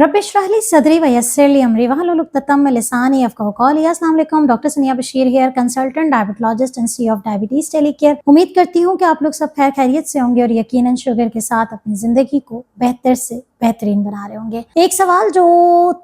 रब इश्रह ली सदरी व यस्सिर ली अमरी वहलुल उक़्दतम मिन लिसानी यफ़क़हू क़ौली। अस्सलाम वालेकुम, doctor Sania Bashir here, consultant diabetologist institute of diabetes tele care. उम्मीद करती हूँ कि आप लोग सब खैर खैरियत से होंगे और यकीनन शुगर के साथ अपनी ज़िंदगी को बेहतर से बेहतरीन बना रहे होंगे। एक सवाल जो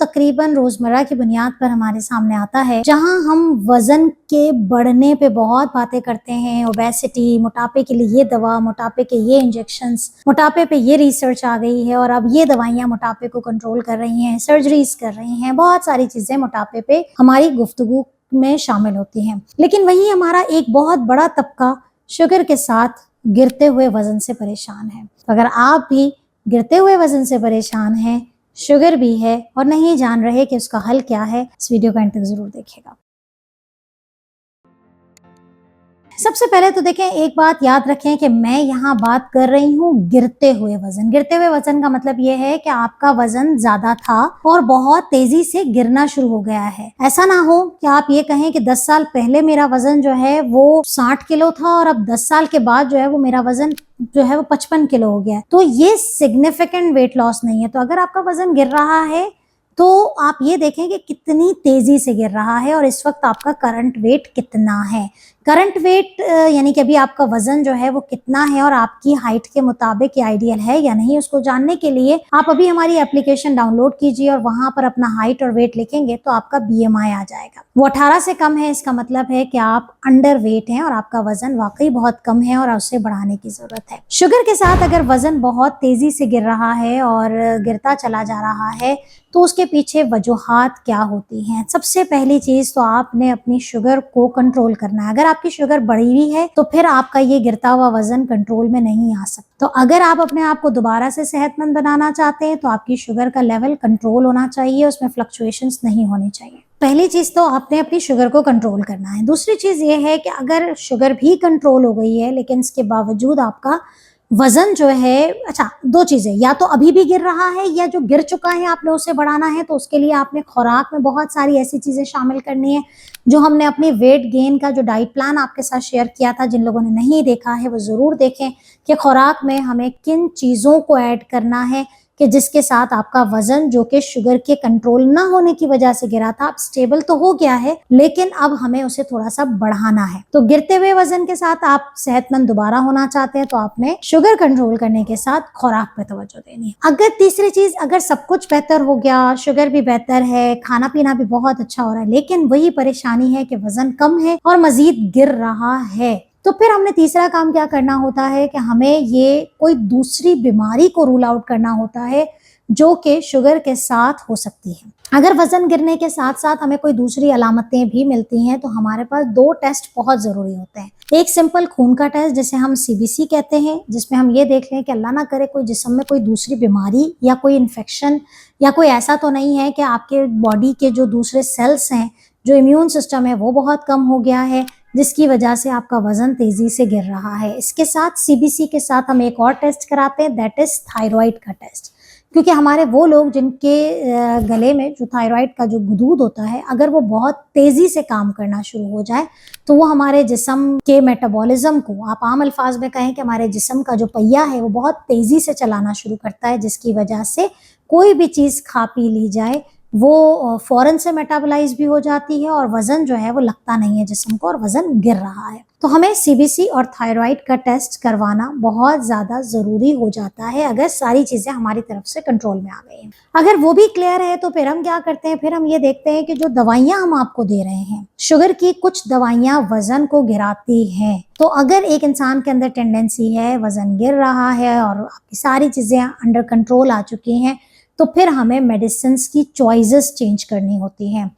तकरीबन रोजमर्रा की बुनियाद पर हमारे सामने आता है, जहां हम वजन के बढ़ने पे बहुत बातें करते हैं, ओबेसिटी, मोटापे के लिए ये दवा, मोटापे के ये इंजेक्शंस, मोटापे पे ये रिसर्च आ गई है और अब ये दवाइयां मोटापे को कंट्रोल कर रही हैं, सर्जरीज कर रही हैं, बहुत सारी चीजें मोटापे पे हमारी गुफ्तगू में शामिल होती हैं। लेकिन वही हमारा एक बहुत बड़ा तबका शुगर के साथ गिरते हुए वजन से परेशान है। अगर आप भी गिरते हुए वजन से परेशान हैं, शुगर भी है और नहीं जान रहे कि उसका हल क्या है, इस वीडियो को अंत तक जरूर देखिएगा। सबसे पहले तो देखें, एक बात याद रखें कि मैं यहाँ बात कर रही हूँ गिरते हुए वजन। गिरते हुए वजन का मतलब ये है कि आपका वजन ज्यादा था और बहुत तेजी से गिरना शुरू हो गया है। ऐसा ना हो कि आप ये कहें कि 10 साल पहले मेरा वजन जो है वो 60 किलो था और अब 10 साल के बाद जो है वो मेरा वजन जो है वो 55 किलो हो गया। तो ये सिग्निफिकेंट वेट लॉस नहीं है। तो अगर आपका वजन गिर रहा है तो आप ये देखें कि कितनी तेजी से गिर रहा है और इस वक्त आपका करंट वेट कितना है। करंट वेट यानी कि अभी आपका वजन जो है वो कितना है और आपकी हाइट के मुताबिक ये आइडियल है या नहीं, उसको जानने के लिए आप अभी हमारी एप्लीकेशन डाउनलोड कीजिए और वहां पर अपना हाइट और वेट लिखेंगे तो आपका BMI आ जाएगा। वो 18 से कम है, इसका मतलब है कि आप अंडर वेट हैं और आपका वजन वाकई बहुत कम है और उसे बढ़ाने की जरूरत है। शुगर के साथ अगर वजन बहुत तेजी से गिर रहा है और गिरता चला जा रहा है तो उसके पीछे वजूहात क्या होती हैं। सबसे पहली चीज तो आपने अपनी शुगर को कंट्रोल करना है। अगर आपकी शुगर बढ़ी हुई है तो फिर आपका ये गिरता हुआ वजन कंट्रोल में नहीं आ सकता। तो अगर आप अपने आप को दोबारा से सेहतमंद बनाना चाहते हैं तो आपकी शुगर का लेवल कंट्रोल होना चाहिए, उसमें फ्लक्चुएशंस नहीं होनी चाहिए। पहली चीज तो आपने अपनी शुगर को कंट्रोल करना है। दूसरी चीज ये है कि अगर शुगर भी कंट्रोल हो गई है लेकिन इसके बावजूद आपका वजन जो है, अच्छा, दो चीजें, या तो अभी भी गिर रहा है या जो गिर चुका है आपने उसे बढ़ाना है। तो उसके लिए आपने खुराक में बहुत सारी ऐसी चीजें शामिल करनी है जो हमने अपने वेट गेन का जो डाइट प्लान आपके साथ शेयर किया था। जिन लोगों ने नहीं देखा है वो जरूर देखें कि खुराक में हमें किन चीजों को ऐड करना है कि जिसके साथ आपका वजन जो कि शुगर के कंट्रोल ना होने की वजह से गिरा था, अब स्टेबल तो हो गया है लेकिन अब हमें उसे थोड़ा सा बढ़ाना है। तो गिरते हुए वजन के साथ आप सेहतमंद दोबारा होना चाहते हैं तो आपने शुगर कंट्रोल करने के साथ खुराक पे तवज्जो देनी है। अगर तीसरी चीज, अगर सब कुछ बेहतर हो गया, शुगर भी बेहतर है, खाना पीना भी बहुत अच्छा हो रहा है, लेकिन वही परेशानी है कि वजन कम है और मजीद गिर रहा है, तो फिर हमने तीसरा काम क्या करना होता है कि हमें ये कोई दूसरी बीमारी को रूल आउट करना होता है जो कि शुगर के साथ हो सकती है। अगर वजन गिरने के साथ साथ हमें कोई दूसरी अलामतें भी मिलती हैं तो हमारे पास 2 टेस्ट बहुत जरूरी होते हैं। एक सिंपल खून का टेस्ट जिसे हम CBC कहते हैं, जिसमें हम ये देख लें कि अल्लाह ना करे कोई जिस्म में कोई दूसरी बीमारी या कोई इन्फेक्शन या कोई ऐसा तो नहीं है कि आपके बॉडी के जो दूसरे सेल्स हैं, जो इम्यून सिस्टम है वो बहुत कम हो गया है जिसकी वजह से आपका वजन तेजी से गिर रहा है। इसके साथ CBC के साथ हम एक और टेस्ट कराते हैं, दैट इज थायराइड का टेस्ट। क्योंकि हमारे वो लोग जिनके गले में जो थायराइड का जो गुदूद होता है, अगर वो बहुत तेजी से काम करना शुरू हो जाए तो वो हमारे जिस्म के मेटाबॉलिज्म को, आप आम अल्फाज में कहें कि हमारे जिस्म का जो पहिया है वो बहुत तेजी से चलाना शुरू करता है, जिसकी वजह से कोई भी चीज खा पी ली जाए वो फौरन से मेटाबोलाइज भी हो जाती है और वजन जो है वो लगता नहीं है जिस्म को और वजन गिर रहा है। तो हमें CBC और थायराइड का टेस्ट करवाना बहुत ज्यादा जरूरी हो जाता है अगर सारी चीजें हमारी तरफ से कंट्रोल में आ गई हैं। अगर वो भी क्लियर है तो फिर हम क्या करते हैं, फिर हम ये देखते हैं कि जो दवाइयां हम आपको दे रहे हैं, शुगर की कुछ दवाइयां वजन को गिराती हैं। तो अगर एक इंसान के अंदर टेंडेंसी है, वजन गिर रहा है और आपकी सारी चीजें अंडर कंट्रोल आ चुकी हैं, तो फिर हमें मेडिसिन की चॉइसेस चेंज करनी होती हैं।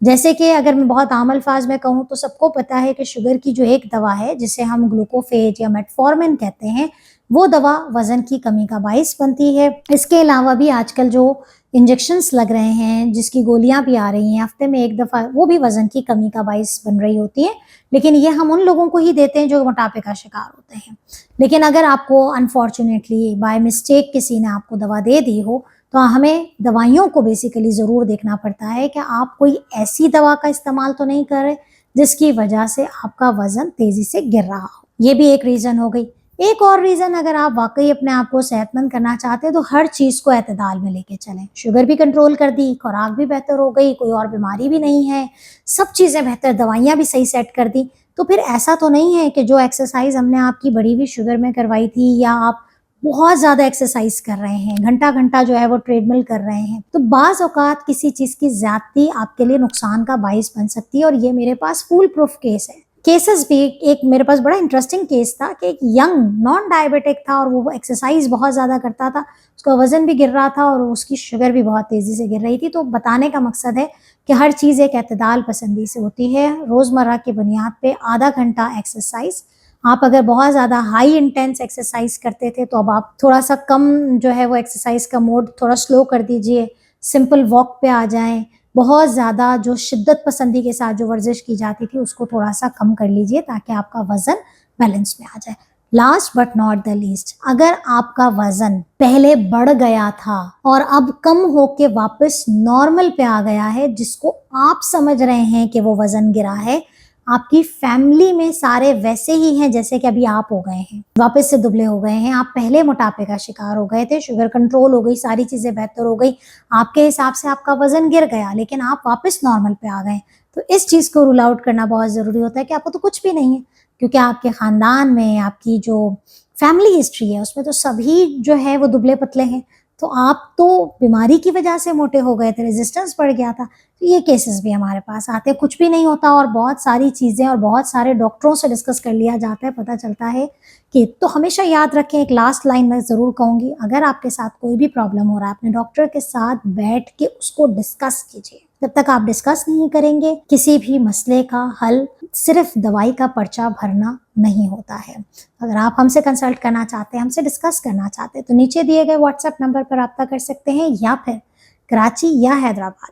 जैसे कि अगर मैं बहुत आम अल्फाज में कहूँ तो सबको पता है कि शुगर की जो एक दवा है जिसे हम ग्लूकोफेज या मेटफॉर्मिन कहते हैं, वो दवा वजन की कमी का बाइस बनती है। इसके अलावा भी आजकल जो इंजेक्शंस लग रहे हैं, जिसकी गोलियां भी आ रही हैं हफ्ते में एक दफा, वो भी वजन की कमी का बाइस बन रही होती है। लेकिन ये हम उन लोगों को ही देते हैं जो मोटापे का शिकार होते हैं। लेकिन अगर आपको अनफॉर्चुनेटली बाय मिस्टेक किसी ने आपको दवा दे दी हो तो हमें दवाइयों को बेसिकली ज़रूर देखना पड़ता है कि आप कोई ऐसी दवा का इस्तेमाल तो नहीं कर रहे जिसकी वजह से आपका वजन तेज़ी से गिर रहा हो। ये भी एक रीज़न हो गई। एक और रीज़न, अगर आप वाकई अपने आप को सेहतमंद करना चाहते हैं तो हर चीज़ को एतदाल में लेके चलें। शुगर भी कंट्रोल कर दी, खुराक भी बेहतर हो गई, कोई और बीमारी भी नहीं है, सब चीज़ें बेहतर, दवाइयाँ भी सही सेट कर दी। तो फिर ऐसा तो नहीं है कि जो एक्सरसाइज़ हमने आपकी बढ़ी हुई शुगर में करवाई थी, या आप बहुत ज़्यादा एक्सरसाइज़ कर रहे हैं, घंटा-घंटा जो है वो ट्रेडमिल कर रहे हैं। तो बाज़ औक़ात किसी चीज़ की ज़्यादती आपके लिए नुकसान का बाइस बन सकती है, और ये मेरे पास फूल प्रूफ केस है। केसेस भी, एक मेरे पास बड़ा इंटरेस्टिंग केस था कि एक यंग नॉन डायबिटिक था और वो एक्सरसाइज बहुत ज़्यादा करता था, उसका वज़न भी गिर रहा था और उसकी शुगर भी बहुत तेज़ी से गिर रही थी। तो बताने का मकसद है कि हर चीज़ एक एतदाल पसंदी से होती है। रोज़मर्रा की बुनियाद पे आधा घंटा एक्सरसाइज, आप अगर बहुत ज़्यादा हाई इंटेंस एक्सरसाइज करते थे तो अब आप थोड़ा सा कम जो है वो एक्सरसाइज का मोड थोड़ा स्लो कर दीजिए, सिंपल वॉक पे आ जाएं। बहुत ज़्यादा जो शिद्दत पसंदी के साथ जो वर्जिश की जाती थी उसको थोड़ा सा कम कर लीजिए ताकि आपका वज़न बैलेंस में आ जाए। Last but not the least, अगर आपका वज़न पहले बढ़ गया था और अब कम होके वापस नॉर्मल पे आ गया है, जिसको आप समझ रहे हैं कि वो वज़न गिरा है, आपकी फैमिली में सारे वैसे ही हैं जैसे कि अभी आप हो गए हैं, वापस से दुबले हो गए हैं, आप पहले मोटापे का शिकार हो गए थे, शुगर कंट्रोल हो गई, सारी चीज़ें बेहतर हो गई, आपके हिसाब से आपका वज़न गिर गया, लेकिन आप वापस नॉर्मल पे आ गए। तो इस चीज़ को रूल आउट करना बहुत ज़रूरी होता है कि आपको तो कुछ भी नहीं है, क्योंकि आपके ख़ानदान में आपकी जो फैमिली हिस्ट्री है उसमें तो सभी जो है वो दुबले-पतले हैं। तो आप तो बीमारी की वजह से मोटे हो गए थे, रेजिस्टेंस बढ़ गया था। तो ये केसेस भी हमारे पास आते हैं, कुछ भी नहीं होता और बहुत सारी चीज़ें और बहुत सारे डॉक्टरों से डिस्कस कर लिया जाता है, पता चलता है कि, तो हमेशा याद रखें, एक लास्ट लाइन मैं ज़रूर कहूँगी, अगर आपके साथ कोई भी प्रॉब्लम हो रहा है, अपने डॉक्टर के साथ बैठ के उसको डिस्कस कीजिए। जब तक आप डिस्कस नहीं करेंगे, किसी भी मसले का हल सिर्फ दवाई का पर्चा भरना नहीं होता है। अगर आप हमसे कंसल्ट करना चाहते हैं, हमसे डिस्कस करना चाहते हैं, तो नीचे दिए गए व्हाट्सएप नंबर पर रब्ता कर सकते हैं, या फिर कराची या हैदराबाद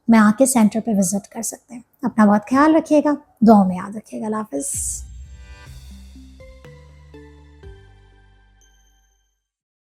में आके सेंटर पे विजिट कर सकते हैं। अपना बहुत ख्याल रखिएगा, दुआओं में याद रखिएगा। अल्लाह हाफ़िज़।